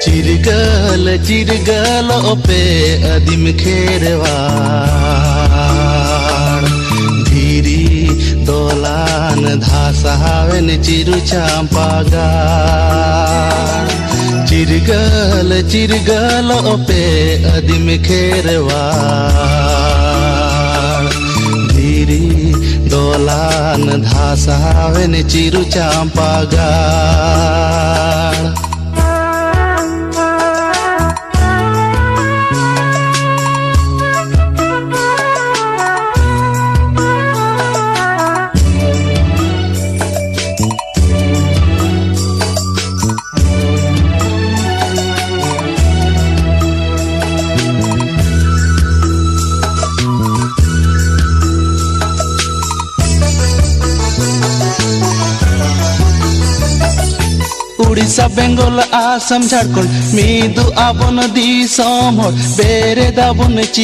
चिरगल चिरगल ओपे अदिम खेरवाड़ धीरी दोलान धासावेन चिरु चांपागाड़ चिरगल चिरगल ओपे अदिम खेरवाड़ धीरी दोलान धासावेन चिरु चांपागाड़। उड़ीसा बेंगल आसाम झारखंड मीदु आबन दिसम बेरे दाबन ची